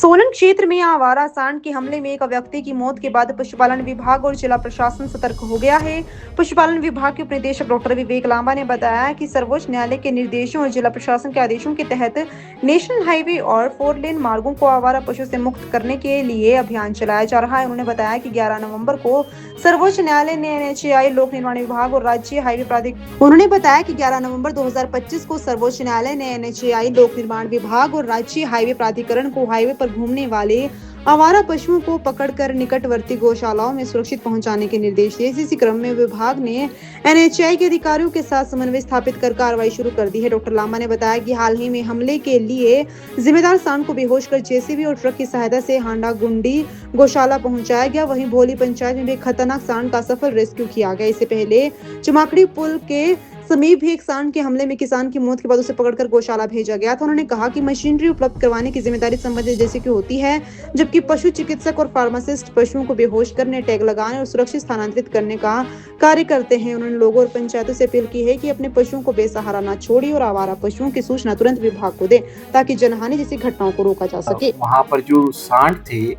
सोलन क्षेत्र में आवारा सांड के हमले में एक व्यक्ति की मौत के बाद पशुपालन विभाग और जिला प्रशासन सतर्क हो गया है। पशुपालन विभाग के उपनिदेशक डॉक्टर विवेक लांबा ने बताया कि सर्वोच्च न्यायालय के निर्देशों और जिला प्रशासन के आदेशों के तहत नेशनल हाईवे और 4 लेन मार्गों को आवारा पशु से मुक्त करने के लिए अभियान चलाया जा रहा है। उन्होंने बताया कि 11 नवंबर को सर्वोच्च न्यायालय ने एनएचएआई लोक निर्माण विभाग और राज्य हाईवे प्राधिकरण उन्होंने बताया कि 11 नवंबर 2025 को सर्वोच्च न्यायालय ने एनएचएआई लोक निर्माण विभाग और राज्य हाईवे प्राधिकरण को हाईवे पर घूमने वाले आवारा पशुओं को पकड़कर निकटवर्ती गौशालाओं में सुरक्षित पहुंचाने के निर्देश दिए। इसी क्रम में विभाग ने एनएचएआई के अधिकारियों के साथ समन्वय स्थापित कर कार्रवाई शुरू कर दी है। डॉक्टर लांबा ने बताया कि हाल ही में हमले के लिए जिम्मेदार सांड को बेहोश कर जेसीबी और ट्रक की सहायता से हांडा गुंडी गौशाला पहुंचाया गया। वहीं भोली पंचायत में भी खतरनाक सांड का सफल रेस्क्यू किया गया। इससे पहले चमाकड़ी पुल के समीप भी एक सांड के हमले में किसान की मौत के बाद उसे पकड़कर गौशाला भेजा गया था। उन्होंने कहा कि मशीनरी उपलब्ध करवाने की जिम्मेदारी संबंधित जैसे की होती है, जबकि पशु चिकित्सक और फार्मासिस्ट पशुओं को बेहोश करने, टैग लगाने और सुरक्षित स्थानांतरित करने का कार्य करते हैं। उन्होंने लोगों और पंचायतों से अपील की है कि अपने पशुओं को बेसहारा न छोड़े और आवारा पशुओं की सूचना तुरंत विभाग को दे ताकि जनहानि जैसी घटनाओं को रोका जा सके। वहाँ पर जो सांड थे,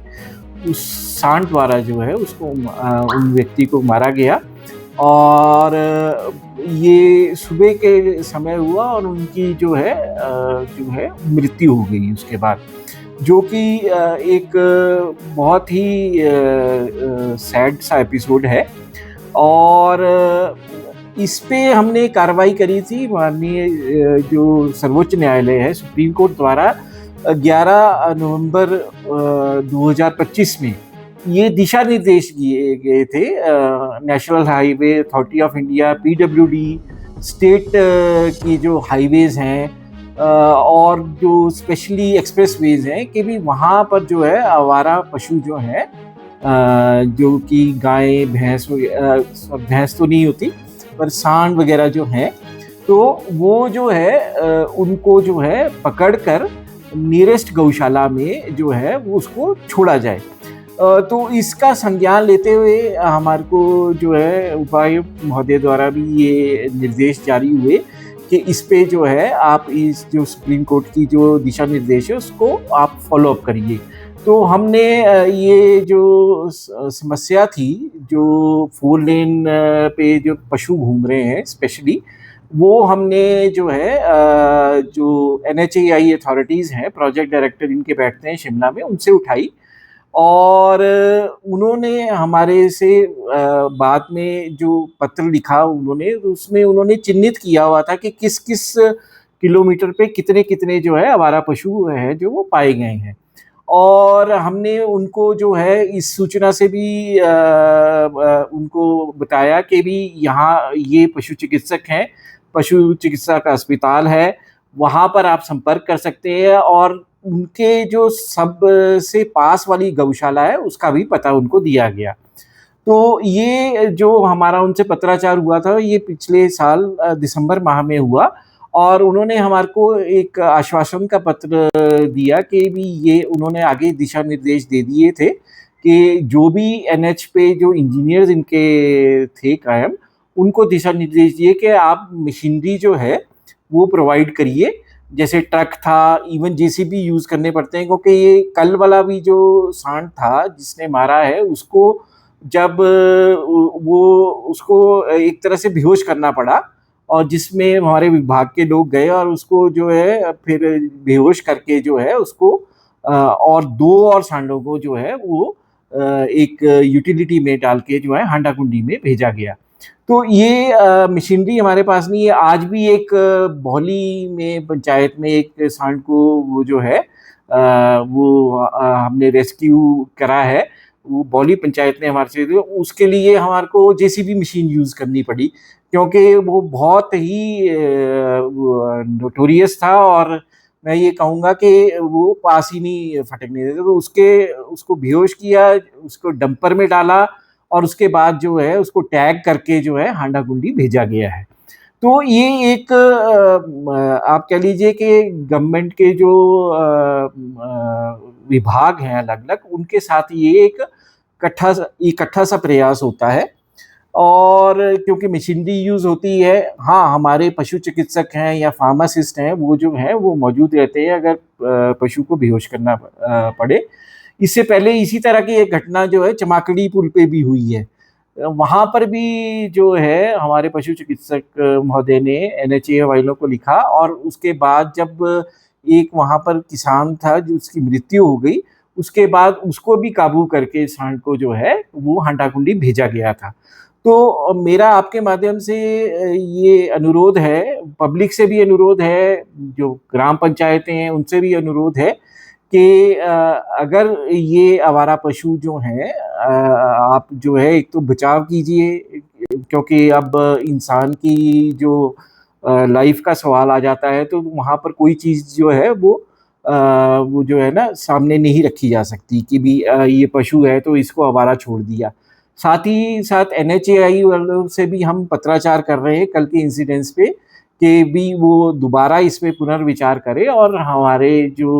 उस सांड द्वारा जो है उसको उन व्यक्ति को मारा गया और ये सुबह के समय हुआ और उनकी जो है मृत्यु हो गई उसके बाद, जो कि एक बहुत ही सैड सा एपिसोड है। और इस पे हमने कार्रवाई करी थी। माननीय जो सर्वोच्च न्यायालय है, सुप्रीम कोर्ट द्वारा 11 नवंबर 2025 में ये दिशा निर्देश दिए गए थे। National highway authority of India, PWD, state की जो हाईवेज हैं और जो स्पेशली एक्सप्रेसवेज हैं कि भी वहाँ पर जो है आवारा पशु जो हैं, जो कि गाय भैंस तो नहीं होती पर सांड वगैरह जो हैं, तो वो जो है उनको जो है पकड़कर नियरेस्ट गौशाला में जो है वो उसको छोड़ा जाए। तो इसका संज्ञान लेते हुए हमारे को जो है उपायुक्त महोदय द्वारा भी ये निर्देश जारी हुए कि इस पे जो है आप इस जो सुप्रीम कोर्ट की जो दिशा निर्देश है उसको आप फॉलो अप करिए। तो हमने ये जो समस्या थी, जो 4 लेन पे जो पशु घूम रहे हैं स्पेशली, वो हमने जो है जो एनएचएआई अथॉरिटीज़ हैं, प्रोजेक्ट डायरेक्टर इनके बैठते हैं शिमला में, उनसे उठाई और उन्होंने हमारे से बाद में जो पत्र लिखा उन्होंने, उसमें उन्होंने चिन्हित किया हुआ था कि किस किस किलोमीटर पे कितने कितने जो है आवारा पशु हैं जो वो पाए गए हैं। और हमने उनको जो है इस सूचना से भी उनको बताया कि भी यहाँ ये पशु चिकित्सक हैं, पशु चिकित्सा का अस्पताल है, वहाँ पर आप संपर्क कर सकते हैं और उनके जो सबसे पास वाली गौशाला है उसका भी पता उनको दिया गया। तो ये जो हमारा उनसे पत्राचार हुआ था ये पिछले साल दिसंबर माह में हुआ और उन्होंने हमारे को एक आश्वासन का पत्र दिया कि भी ये उन्होंने आगे दिशा निर्देश दे दिए थे कि जो भी एनएच पे जो इंजीनियर्स इनके थे कायम, उनको दिशा निर्देश दिए कि आप मशीनरी जो है वो प्रोवाइड करिए, जैसे ट्रक था, इवन जेसीबी यूज़ करने पड़ते हैं, क्योंकि ये कल वाला भी जो सांड था जिसने मारा है उसको जब वो उसको एक तरह से बेहोश करना पड़ा और जिसमें हमारे विभाग के लोग गए और उसको जो है फिर बेहोश करके जो है उसको और 2 और सांडों को जो है वो एक यूटिलिटी में डाल के जो है हांडा कुंडी में भेजा गया। तो ये मशीनरी हमारे पास नहीं है। आज भी एक भौली में पंचायत में एक सांड को वो जो है हमने रेस्क्यू करा है। वो भौली पंचायत ने हमारे से, उसके लिए हमारे को जेसीबी मशीन यूज़ करनी पड़ी क्योंकि वो बहुत ही नोटोरियस था और मैं ये कहूँगा कि वो पास ही नहीं फटकने देते। तो उसको बेहोश किया, उसको डंपर में डाला और उसके बाद जो है उसको टैग करके जो है हांडा कुंडी भेजा गया है। तो ये एक आप कह लीजिए कि गवर्नमेंट के जो विभाग हैं अलग-अलग, उनके साथ ये एक इकट्ठा सा प्रयास होता है और क्योंकि मशीनरी यूज़ होती है, हाँ, हमारे पशु चिकित्सक हैं या फार्मासिस्ट हैं, वो जो हैं वो मौजूद रहते हैं। अगर पशु को बेहोश करना पड़े। इससे पहले इसी तरह की एक घटना जो है चमाकड़ी पुल पे भी हुई है। वहाँ पर भी जो है हमारे पशु चिकित्सक महोदय ने एनएचए वालों को लिखा और उसके बाद जब एक वहाँ पर किसान था जिसकी मृत्यु हो गई, उसके बाद उसको भी काबू करके सांड को जो है वो हांडा-कुंडी भेजा गया था। तो मेरा आपके माध्यम से ये अनुरोध है, पब्लिक से भी अनुरोध है, जो ग्राम पंचायतें हैं उनसे भी अनुरोध है कि अगर ये आवारा पशु जो हैं आप जो है एक तो बचाव कीजिए क्योंकि अब इंसान की जो लाइफ का सवाल आ जाता है तो वहाँ पर कोई चीज़ जो है वो जो है ना सामने नहीं रखी जा सकती कि भी ये पशु है तो इसको आवारा छोड़ दिया। साथ ही साथ एनएचएआई वालों से भी हम पत्राचार कर रहे हैं कल के इंसिडेंट्स पे कि भी वो दोबारा इस पे पुनर्विचार करें और हमारे जो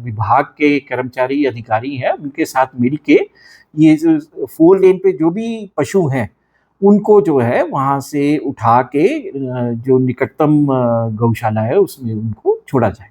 विभाग के कर्मचारी अधिकारी हैं उनके साथ मिल के ये जो 4 लेन पे जो भी पशु हैं उनको जो है वहाँ से उठा के जो निकटतम गौशाला है उसमें उनको छोड़ा जाए।